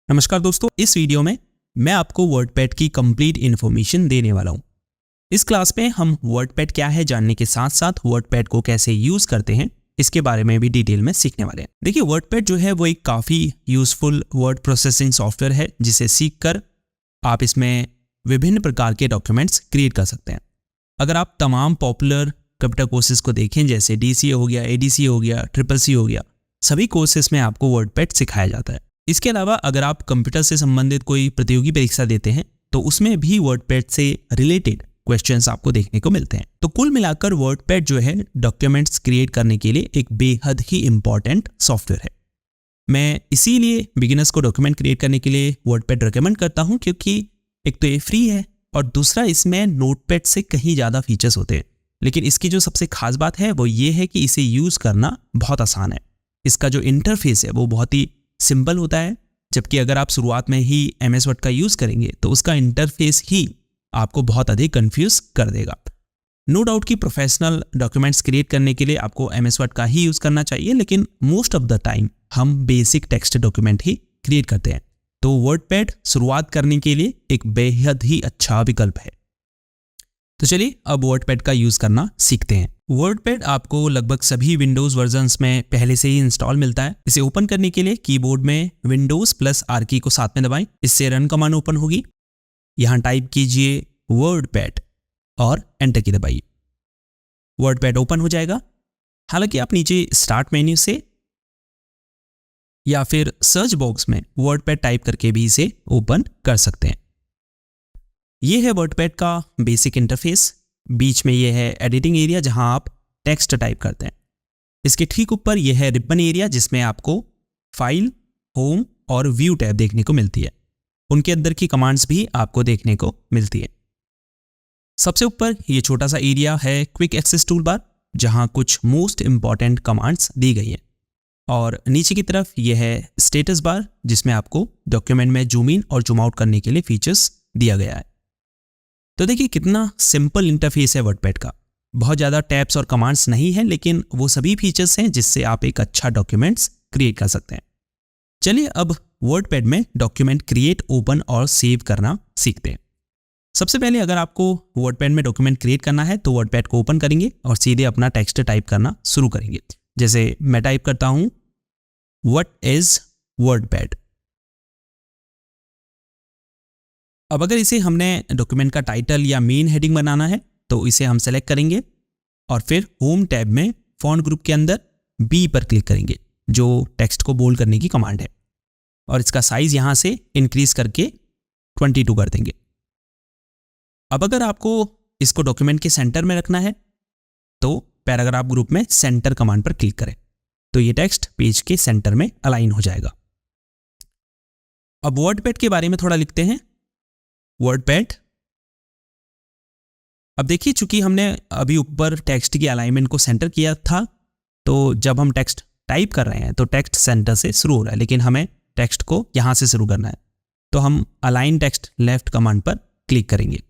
नमस्कार दोस्तों, इस वीडियो में मैं आपको वर्डपैड की कंप्लीट इन्फॉर्मेशन देने वाला हूं। इस क्लास में हम वर्डपैड क्या है जानने के साथ साथ वर्डपैड को कैसे यूज करते हैं इसके बारे में भी डिटेल में सीखने वाले हैं। देखिए, वर्डपैड जो है वो एक काफ़ी यूजफुल वर्ड प्रोसेसिंग सॉफ्टवेयर है जिसे सीखकर आप इसमें विभिन्न प्रकार के डॉक्यूमेंट्स क्रिएट कर सकते हैं। अगर आप तमाम पॉपुलर कंप्यूटर कोर्सेज को देखें, जैसे DCA हो गया, ADCA हो गया, CCC हो गया, सभी कोर्सेज में आपको वर्डपैड सिखाया जाता है। इसके अलावा अगर आप कंप्यूटर से संबंधित कोई प्रतियोगी परीक्षा देते हैं तो उसमें भी वर्डपैड से रिलेटेड क्वेश्चंस आपको देखने को मिलते हैं। तो कुल मिलाकर वर्डपैड जो है डॉक्यूमेंट्स क्रिएट करने के लिए एक बेहद ही इंपॉर्टेंट सॉफ्टवेयर है। मैं इसीलिए बिगिनर्स को डॉक्यूमेंट क्रिएट करने के लिए वर्डपैड रिकमेंड करता हूं, क्योंकि एक तो ये फ्री है और दूसरा इसमें नोटपैड से कहीं ज़्यादा फीचर्स होते हैं। लेकिन इसकी जो सबसे खास बात है वो ये है कि इसे यूज़ करना बहुत आसान है। इसका जो इंटरफेस है वो बहुत ही सिंपल होता है, जबकि अगर आप शुरुआत में ही MS वर्ड का यूज़ करेंगे तो उसका इंटरफेस ही आपको बहुत अधिक कंफ्यूज कर देगा। नो डाउट कि प्रोफेशनल डॉक्यूमेंट्स क्रिएट करने के लिए आपको MS वर्ड का ही यूज़ करना चाहिए, लेकिन मोस्ट ऑफ द टाइम हम बेसिक टेक्स्ट डॉक्यूमेंट ही क्रिएट करते हैं। तो वर्डपैड शुरुआत करने के लिए एक बेहद ही अच्छा विकल्प है। तो चलिए अब वर्डपैड का यूज़ करना सीखते हैं। वर्डपैड आपको लगभग सभी विंडोज़ वर्जन्स में पहले से ही इंस्टॉल मिलता है। इसे ओपन करने के लिए कीबोर्ड में Windows+R की को साथ में दबाएं, इससे रन कमांड ओपन होगी। यहाँ टाइप कीजिए वर्डपैड और एंटर की दबाइए। वर्डपैड ओपन हो जाएगा। हालांकि आप नीचे स्टार्ट मेन्यू से या फिर सर्च बॉक्स में वर्डपैड टाइप करके भी इसे ओपन कर सकते हैं। ये है वर्डपैड का बेसिक इंटरफेस। बीच में ये है एडिटिंग एरिया जहां आप टेक्स्ट टाइप करते हैं। इसके ठीक ऊपर यह है रिबन एरिया जिसमें आपको फाइल, होम और व्यू टैब देखने को मिलती है। उनके अंदर की कमांड्स भी आपको देखने को मिलती है। सबसे ऊपर ये छोटा सा एरिया है क्विक एक्सेस टूल बार, जहां कुछ मोस्ट इंपॉर्टेंट कमांड्स दी गई हैं। और नीचे की तरफ यह है स्टेटस बार जिसमें आपको डॉक्यूमेंट में जूम इन और जूम आउट करने के लिए फीचर्स दिया गया है। तो देखिए कितना सिंपल इंटरफेस है वर्डपैड का। बहुत ज़्यादा टैब्स और कमांड्स नहीं है, लेकिन वो सभी फीचर्स हैं जिससे आप एक अच्छा डॉक्यूमेंट्स क्रिएट कर सकते हैं। चलिए अब वर्डपैड में डॉक्यूमेंट क्रिएट, ओपन और सेव करना सीखते हैं। सबसे पहले अगर आपको वर्डपैड में डॉक्यूमेंट क्रिएट करना है तो वर्डपैड को ओपन करेंगे और सीधे अपना टेक्स्ट टाइप करना शुरू करेंगे। जैसे मैं टाइप करता हूँ व्हाट इज वर्डपैड। अब अगर इसे हमने डॉक्यूमेंट का टाइटल या मेन हेडिंग बनाना है तो इसे हम सेलेक्ट करेंगे और फिर होम टैब में फॉन्ट ग्रुप के अंदर B पर क्लिक करेंगे, जो टेक्स्ट को बोल्ड करने की कमांड है, और इसका साइज यहां से इंक्रीज करके 22 कर देंगे। अब अगर आपको इसको डॉक्यूमेंट के सेंटर में रखना है तो पैराग्राफ ग्रुप में सेंटर कमांड पर क्लिक करें, तो ये टेक्स्ट पेज के सेंटर में अलाइन हो जाएगा। अब वर्डपैड के बारे में थोड़ा लिखते हैं। वर्डपैड, अब देखिए चूंकि हमने अभी ऊपर टेक्स्ट की अलाइनमेंट को सेंटर किया था, तो जब हम टेक्स्ट टाइप कर रहे हैं तो टेक्स्ट सेंटर से शुरू हो रहा है, लेकिन हमें टेक्स्ट को यहां से शुरू करना है, तो हम अलाइन टेक्स्ट लेफ्ट कमांड पर क्लिक करेंगे।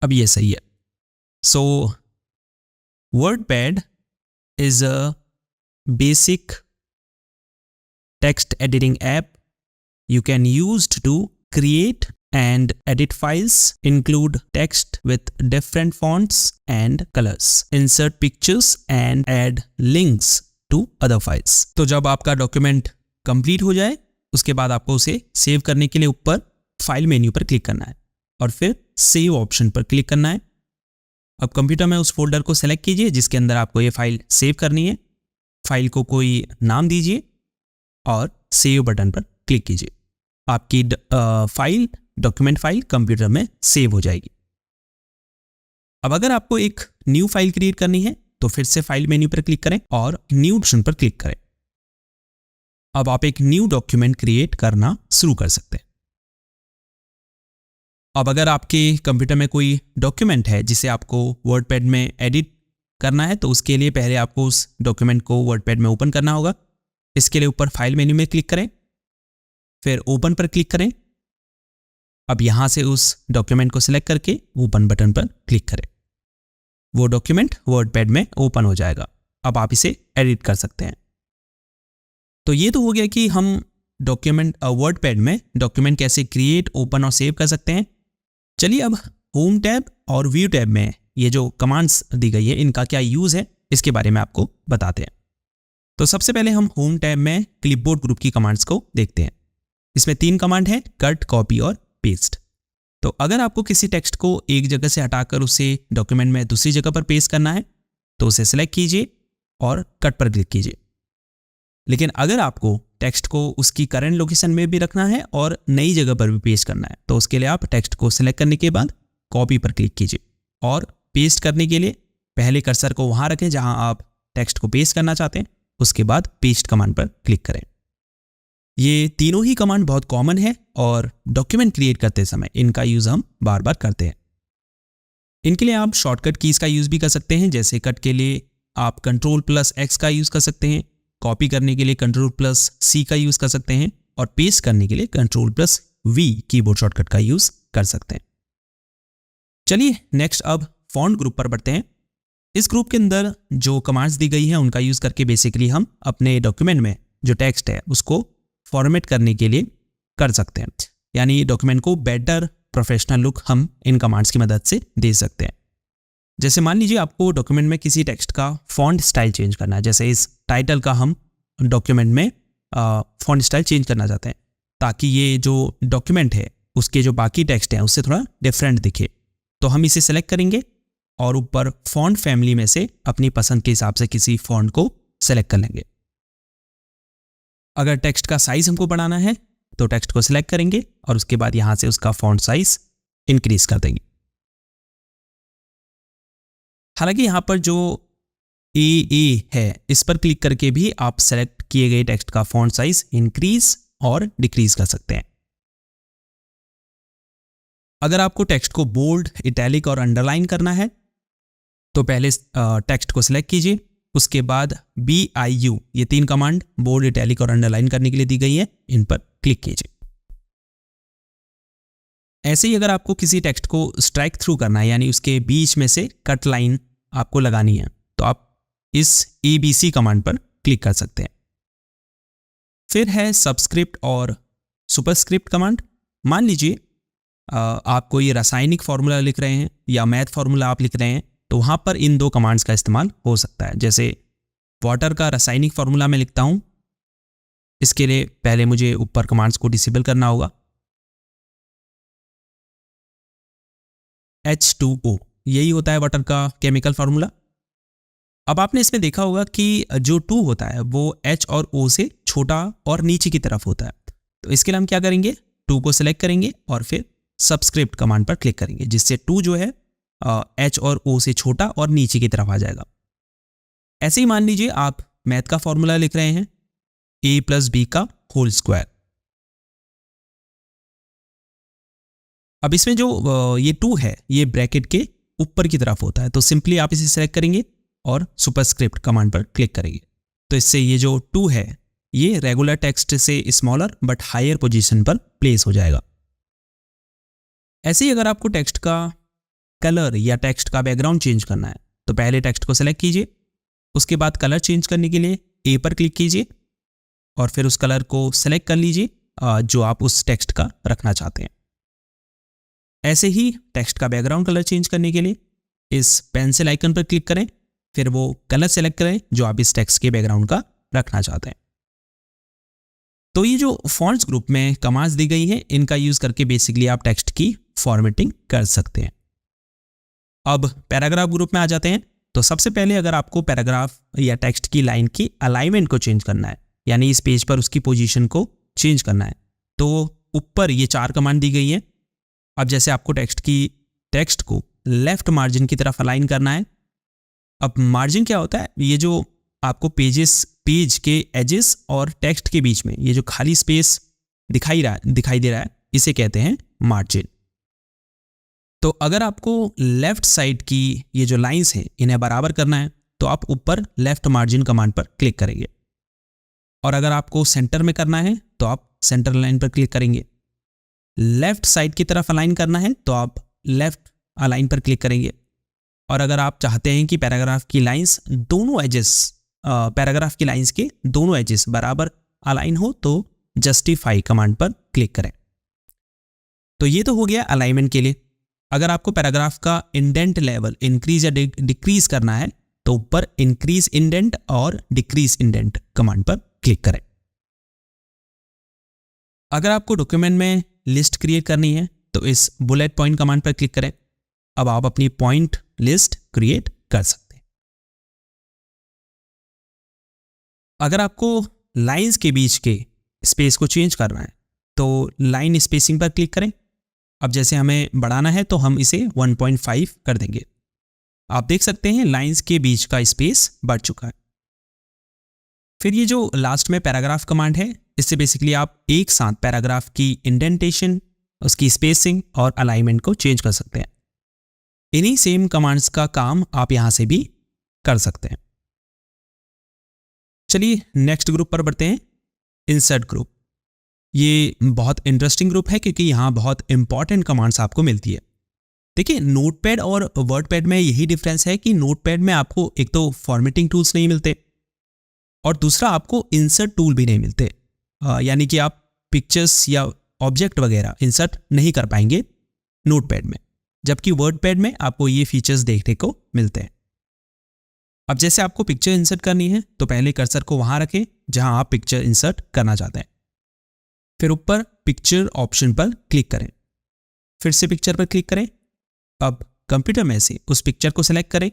अब ये सही है। So WordPad is a basic text editing app you can use to create and edit files, include text with different fonts and colors, insert pictures and add links to other files। तो जब आपका document complete हो जाए उसके बाद आपको उसे save करने के लिए ऊपर फाइल मेन्यू पर क्लिक करना है और फिर सेव ऑप्शन पर क्लिक करना है। अब कंप्यूटर में उस फोल्डर को सेलेक्ट कीजिए जिसके अंदर आपको ये फाइल सेव करनी है। फाइल को कोई नाम दीजिए और सेव बटन पर क्लिक कीजिए। आपकी फाइल, डॉक्यूमेंट फाइल कंप्यूटर में सेव हो जाएगी। अब अगर आपको एक न्यू फाइल क्रिएट करनी है तो फिर से फाइल मेन्यू पर क्लिक करें और न्यू ऑप्शन पर क्लिक करें। अब आप एक न्यू डॉक्यूमेंट क्रिएट करना शुरू कर सकते हैं। अब अगर आपके कंप्यूटर में कोई डॉक्यूमेंट है जिसे आपको वर्डपैड में एडिट करना है तो उसके लिए पहले आपको उस डॉक्यूमेंट को वर्डपैड में ओपन करना होगा। इसके लिए ऊपर फाइल मेन्यू में क्लिक करें, फिर ओपन पर क्लिक करें। अब यहां से उस डॉक्यूमेंट को सिलेक्ट करके ओपन बटन पर क्लिक करें। वो डॉक्यूमेंट वर्डपैड में ओपन हो जाएगा। अब आप इसे एडिट कर सकते हैं। तो ये तो हो गया कि हम डॉक्यूमेंट वर्डपैड में डॉक्यूमेंट कैसे क्रिएट, ओपन और सेव कर सकते हैं। चलिए अब होम टैब और व्यू टैब में ये जो कमांड्स दी गई है इनका क्या यूज़ है इसके बारे में आपको बताते हैं। तो सबसे पहले हम होम टैब में क्लिपबोर्ड ग्रुप की कमांड्स को देखते हैं। इसमें 3 कमांड है, कट, कॉपी और पेस्ट। तो अगर आपको किसी टेक्स्ट को एक जगह से हटाकर उसे डॉक्यूमेंट में दूसरी जगह पर पेस्ट करना है तो उसे सेलेक्ट कीजिए और कट पर क्लिक कीजिए। लेकिन अगर आपको टेक्स्ट को उसकी करंट लोकेशन में भी रखना है और नई जगह पर भी पेस्ट करना है तो उसके लिए आप टेक्स्ट को सिलेक्ट करने के बाद कॉपी पर क्लिक कीजिए और पेस्ट करने के लिए पहले कर्सर को वहां रखें जहां आप टेक्स्ट को पेस्ट करना चाहते हैं, उसके बाद पेस्ट कमांड पर क्लिक करें। ये तीनों ही कमांड बहुत कॉमन है और डॉक्यूमेंट क्रिएट करते समय इनका यूज हम बार बार करते हैं। इनके लिए आप शॉर्टकट कीज का यूज भी कर सकते हैं, जैसे कट के लिए आप Ctrl+X का यूज कर सकते हैं, कॉपी करने के लिए Ctrl+C का यूज कर सकते हैं और पेस्ट करने के लिए Ctrl+V कीबोर्ड शॉर्टकट का यूज कर सकते हैं। चलिए नेक्स्ट अब फॉन्ट ग्रुप पर बढ़ते हैं। इस ग्रुप के अंदर जो कमांड्स दी गई हैं उनका यूज करके बेसिकली हम अपने डॉक्यूमेंट में जो टेक्स्ट है उसको फॉर्मेट करने के लिए कर सकते हैं, यानी डॉक्यूमेंट को बेटर प्रोफेशनल लुक हम इन कमांड्स की मदद से दे सकते हैं। जैसे मान लीजिए आपको डॉक्यूमेंट में किसी टेक्स्ट का फॉन्ट स्टाइल चेंज करना है, जैसे इस टाइटल का हम डॉक्यूमेंट में फॉन्ट स्टाइल चेंज करना चाहते हैं ताकि ये जो डॉक्यूमेंट है उसके जो बाकी टेक्स्ट हैं उससे थोड़ा डिफरेंट दिखे। तो हम इसे सेलेक्ट करेंगे और ऊपर फॉन्ट फैमिली में से अपनी पसंद के हिसाब से किसी फॉन्ट को सेलेक्ट कर लेंगे। अगर टेक्स्ट का साइज हमको बढ़ाना है तो टेक्स्ट को सिलेक्ट करेंगे और उसके बाद यहां से उसका फॉन्ट साइज इंक्रीज कर देंगे। हालांकि यहां पर जो ए है इस पर क्लिक करके भी आप सेलेक्ट किए गए टेक्स्ट का फॉन्ट साइज इंक्रीज और डिक्रीज कर सकते हैं। अगर आपको टेक्स्ट को बोल्ड, इटैलिक और अंडरलाइन करना है तो पहले टेक्स्ट को सिलेक्ट कीजिए, उसके बाद BIU ये 3 कमांड बोल्ड, इटैलिक और अंडरलाइन करने के लिए दी गई है, इन पर क्लिक कीजिए। ऐसे ही अगर आपको किसी टेक्स्ट को स्ट्राइक थ्रू करना है यानी उसके बीच में से कट लाइन आपको लगानी है तो आप इस ABC कमांड पर क्लिक कर सकते हैं। फिर है सबस्क्रिप्ट और सुपरस्क्रिप्ट कमांड। मान लीजिए आप कोई रासायनिक फॉर्मूला लिख रहे हैं या मैथ फॉर्मूला आप लिख रहे हैं तो वहां पर इन 2 कमांड्स का इस्तेमाल हो सकता है। जैसे वाटर का रासायनिक फॉर्मूला मैं लिखता हूं, इसके लिए पहले मुझे ऊपर कमांड्स को डिसेबल करना होगा। H2O यही होता है वाटर का केमिकल फॉर्मूला। अब आपने इसमें देखा होगा कि जो 2 होता है वो H और O से छोटा और नीचे की तरफ होता है। तो इसके लिए हम क्या करेंगे, 2 को सिलेक्ट करेंगे और फिर सबस्क्रिप्ट कमांड पर क्लिक करेंगे, जिससे 2 जो है H और O से छोटा और नीचे की तरफ आ जाएगा। ऐसे ही मान लीजिए आप मैथ का फॉर्मूला लिख रहे हैं A+B का होल स्क्वायर। अब इसमें जो ये 2 है ये ब्रैकेट के ऊपर की तरफ होता है, तो सिंपली आप इसे सेलेक्ट करेंगे और सुपरस्क्रिप्ट कमांड पर क्लिक करेंगे। तो इससे ये जो 2 है ये रेगुलर टेक्स्ट से स्मॉलर बट हायर पोजीशन पर प्लेस हो जाएगा। ऐसे ही अगर आपको टेक्स्ट का कलर या टेक्स्ट का बैकग्राउंड चेंज करना है तो पहले टेक्स्ट को सेलेक्ट कीजिए, उसके बाद कलर चेंज करने के लिए A पर क्लिक कीजिए और फिर उस कलर को सेलेक्ट कर लीजिए जो आप उस टेक्स्ट का रखना चाहते हैं। ऐसे ही टेक्स्ट का बैकग्राउंड कलर चेंज करने के लिए इस पेंसिल आइकन पर क्लिक करें, फिर वो कलर सेलेक्ट करें जो आप इस टेक्स्ट के बैकग्राउंड का रखना चाहते हैं। तो ये जो फॉन्ट्स ग्रुप में कमांड्स दी गई हैं इनका यूज करके बेसिकली आप टेक्स्ट की फॉर्मेटिंग कर सकते हैं। अब पैराग्राफ ग्रुप में आ जाते हैं। तो सबसे पहले अगर आपको पैराग्राफ या टेक्स्ट की लाइन की अलाइनमेंट को चेंज करना है यानी इस पेज पर उसकी पोजीशन को चेंज करना है तो ऊपर ये 4 कमांड दी गई हैं। अब जैसे आपको टेक्स्ट को लेफ्ट मार्जिन की तरफ अलाइन करना है। अब मार्जिन क्या होता है, ये जो आपको पेज के एजेस और टेक्स्ट के बीच में ये जो खाली स्पेस दिखाई दे रहा है इसे कहते हैं मार्जिन। तो अगर आपको लेफ्ट साइड की ये जो लाइंस हैं इन्हें बराबर करना है तो आप ऊपर लेफ्ट मार्जिन कमांड पर क्लिक करेंगे और अगर आपको सेंटर में करना है तो आप सेंटर लाइन पर क्लिक करेंगे। लेफ्ट साइड की तरफ अलाइन करना है तो आप लेफ्ट अलाइन पर क्लिक करेंगे और अगर आप चाहते हैं कि पैराग्राफ की लाइंस के दोनों एजेस बराबर अलाइन हो तो जस्टिफाई कमांड पर क्लिक करें। तो ये तो हो गया अलाइनमेंट के लिए। अगर आपको पैराग्राफ का इंडेंट लेवल इंक्रीज या डिक्रीज करना है तो ऊपर इंक्रीज इंडेंट और डिक्रीज इंडेंट कमांड पर क्लिक करें। अगर आपको डॉक्यूमेंट में लिस्ट क्रिएट करनी है तो इस बुलेट पॉइंट कमांड पर क्लिक करें। अब आप अपनी पॉइंट लिस्ट क्रिएट कर सकते हैं। अगर आपको लाइंस के बीच के स्पेस को चेंज करना है तो लाइन स्पेसिंग पर क्लिक करें। अब जैसे हमें बढ़ाना है तो हम इसे 1.5 कर देंगे। आप देख सकते हैं लाइंस के बीच का स्पेस बढ़ चुका है। फिर ये जो लास्ट में पैराग्राफ कमांड है, इससे बेसिकली आप एक साथ पैराग्राफ की इंडेंटेशन, उसकी स्पेसिंग और अलाइनमेंट को चेंज कर सकते हैं। इन्हीं सेम कमांड्स का काम आप यहां से भी कर सकते हैं। चलिए नेक्स्ट ग्रुप पर बढ़ते हैं, इंसर्ट ग्रुप। ये बहुत इंटरेस्टिंग ग्रुप है क्योंकि यहां बहुत इंपॉर्टेंट कमांड्स आपको मिलती है। देखिए नोटपैड और वर्डपैड में यही डिफरेंस है कि नोटपैड में आपको एक तो फॉर्मेटिंग टूल्स नहीं मिलते और दूसरा आपको इंसर्ट टूल भी नहीं मिलते। यानी कि आप पिक्चर्स या ऑब्जेक्ट वगैरह इंसर्ट नहीं कर पाएंगे नोटपैड में, जबकि वर्डपैड में आपको ये फीचर्स देखने को मिलते हैं। अब जैसे आपको पिक्चर इंसर्ट करनी है तो पहले कर्सर को वहां रखें जहां आप पिक्चर इंसर्ट करना चाहते हैं। फिर ऊपर पिक्चर ऑप्शन पर क्लिक करें, फिर से पिक्चर पर क्लिक करें। अब कंप्यूटर में से उस पिक्चर को सिलेक्ट करें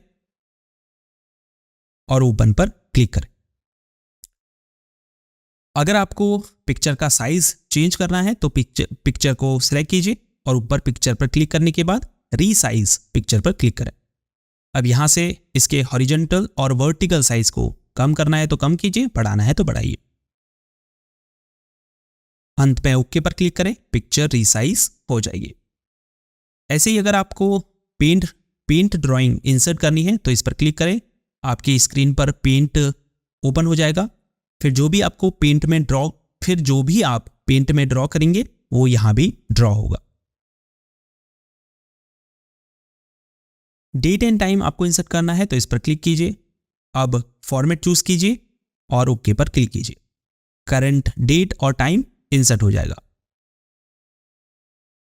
और ओपन पर क्लिक करें। अगर आपको पिक्चर का साइज चेंज करना है तो पिक्चर को सिलेक्ट कीजिए और ऊपर पिक्चर पर क्लिक करने के बाद रीसाइज पिक्चर पर क्लिक करें। अब यहां से इसके हॉरिजॉन्टल और वर्टिकल साइज को कम करना है तो कम कीजिए, बढ़ाना है तो बढ़ाइए। अंत में ओके पर क्लिक करें, पिक्चर रीसाइज हो जाएगी। ऐसे ही अगर आपको पेंट ड्राइंग इंसर्ट करनी है तो इस पर क्लिक करें, आपकी स्क्रीन पर पेंट ओपन हो जाएगा। फिर जो भी आप पेंट में ड्रॉ करेंगे वो यहां भी ड्रॉ होगा। डेट एंड टाइम आपको इंसर्ट करना है तो इस पर क्लिक कीजिए। अब फॉर्मेट चूज कीजिए और ओके पर क्लिक कीजिए। करंट डेट और टाइम इंसर्ट हो जाएगा।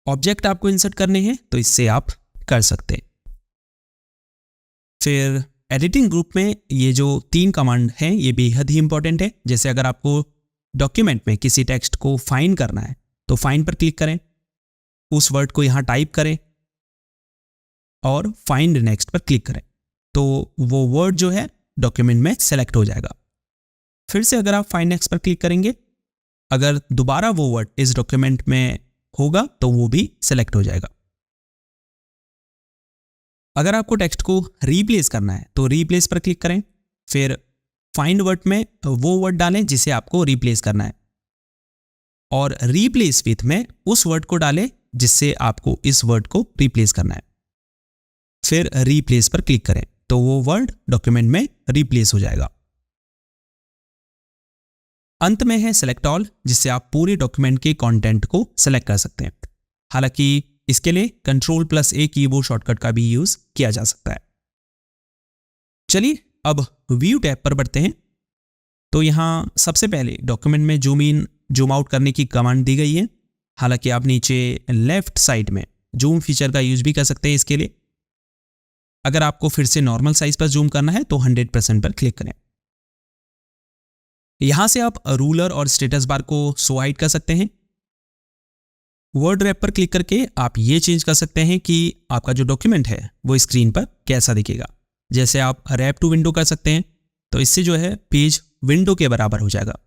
ऑब्जेक्ट आपको इंसर्ट करने हैं तो इससे आप कर सकते हैं। फिर एडिटिंग ग्रुप में ये जो 3 कमांड हैं ये बेहद ही इंपॉर्टेंट है। जैसे अगर आपको डॉक्यूमेंट में किसी टेक्स्ट को फाइंड करना है तो फाइंड पर क्लिक करें, उस वर्ड को यहां टाइप करें और फाइंड नेक्स्ट पर क्लिक करें तो वो वर्ड जो है डॉक्यूमेंट में सेलेक्ट हो जाएगा। फिर से अगर आप फाइंड नेक्स्ट पर क्लिक करेंगे, अगर दोबारा वो वर्ड इस डॉक्यूमेंट में होगा तो वो भी सेलेक्ट हो जाएगा। अगर आपको टेक्स्ट को रीप्लेस करना है तो रीप्लेस पर क्लिक करें, फिर फाइंड वर्ड में वो वर्ड डालें जिसे आपको रीप्लेस करना है और रीप्लेस विथ में उस वर्ड को डालें जिससे आपको इस वर्ड को रीप्लेस करना है। फिर रीप्लेस पर क्लिक करें तो वो वर्ड डॉक्यूमेंट में रीप्लेस हो जाएगा। अंत में है सेलेक्ट ऑल, जिससे आप पूरे डॉक्यूमेंट के कंटेंट को सेलेक्ट कर सकते हैं। हालांकि इसके लिए Ctrl+A कीबोर्ड शॉर्टकट का भी यूज किया जा सकता है। चलिए अब व्यू टैब पर बढ़ते हैं। तो यहां सबसे पहले डॉक्यूमेंट में जूम इन जूम आउट करने की कमांड दी गई है। हालांकि आप नीचे लेफ्ट साइड में जूम फीचर का यूज भी कर सकते हैं। इसके लिए अगर आपको फिर से नॉर्मल साइज पर जूम करना है तो 100% पर क्लिक करें। यहां से आप रूलर और स्टेटस बार को शो हाइड कर सकते हैं। वर्ड रैप पर क्लिक करके आप ये चेंज कर सकते हैं कि आपका जो डॉक्यूमेंट है वो स्क्रीन पर कैसा दिखेगा। जैसे आप रैप टू विंडो कर सकते हैं तो इससे जो है पेज विंडो के बराबर हो जाएगा,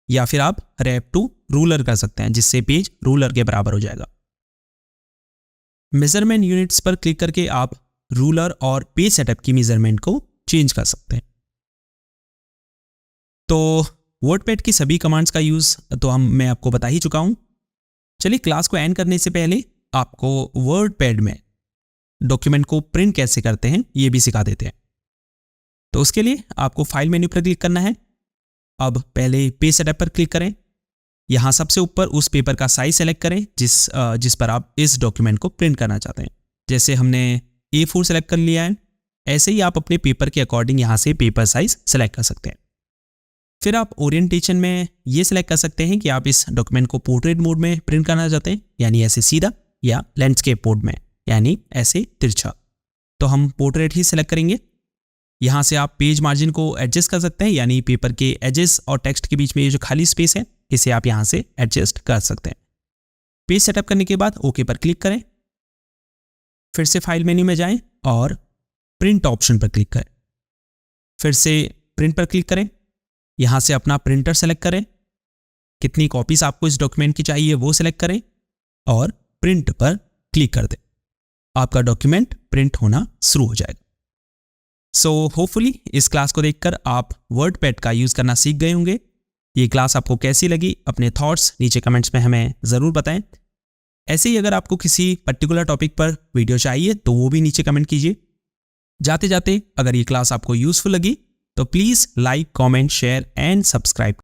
या फिर आप रैप टू रूलर कर सकते हैं जिससे पेज रूलर के बराबर हो जाएगा। मेजरमेंट यूनिट्स पर क्लिक करके आप रूलर और पेज सेटअप की मेजरमेंट को चेंज कर सकते हैं। तो वर्डपैड की सभी कमांड्स का यूज तो मैं आपको बता ही चुका हूं। चलिए क्लास को एंड करने से पहले आपको वर्डपैड में डॉक्यूमेंट को प्रिंट कैसे करते हैं ये भी सिखा देते हैं। तो उसके लिए आपको फाइल मेन्यू पर क्लिक करना है। अब पहले पेज सेटअप पर क्लिक करें। यहां सबसे ऊपर उस पेपर का साइज सेलेक्ट करें जिस पर आप इस डॉक्यूमेंट को प्रिंट करना चाहते हैं। जैसे हमने A4 सेलेक्ट कर लिया है, ऐसे ही आप अपने पेपर के अकॉर्डिंग यहां से पेपर साइज सेलेक्ट कर सकते हैं। फिर आप ओरिएंटेशन में ये सिलेक्ट कर सकते हैं कि आप इस डॉक्यूमेंट को पोर्ट्रेट मोड में प्रिंट करना चाहते हैं, यानी ऐसे सीधा, या लैंडस्केप मोड में, यानी ऐसे तिरछा। तो हम पोर्ट्रेट ही सिलेक्ट करेंगे। यहाँ से आप पेज मार्जिन को एडजस्ट कर सकते हैं, यानी पेपर के एजेस और टेक्स्ट के बीच में ये जो खाली स्पेस है इसे आप यहाँ से एडजस्ट कर सकते हैं। पेज सेटअप करने के बाद ओके पर क्लिक करें। फिर से फाइल मेन्यू में जाएं और प्रिंट ऑप्शन पर क्लिक करें। फिर से प्रिंट पर क्लिक करें। यहाँ से अपना प्रिंटर सेलेक्ट करें। कितनी कॉपीज आपको इस डॉक्यूमेंट की चाहिए वो सिलेक्ट करें और प्रिंट पर क्लिक कर दें। आपका डॉक्यूमेंट प्रिंट होना शुरू हो जाएगा। सो होपफुली इस क्लास को देखकर आप वर्डपैड का यूज़ करना सीख गए होंगे। ये क्लास आपको कैसी लगी, अपने थॉट्स नीचे कमेंट्स में हमें ज़रूर बताएं। ऐसे ही अगर आपको किसी पर्टिकुलर टॉपिक पर वीडियो चाहिए तो वो भी नीचे कमेंट कीजिए। जाते जाते अगर ये क्लास आपको यूज़फुल लगी तो please like, comment, share and subscribe.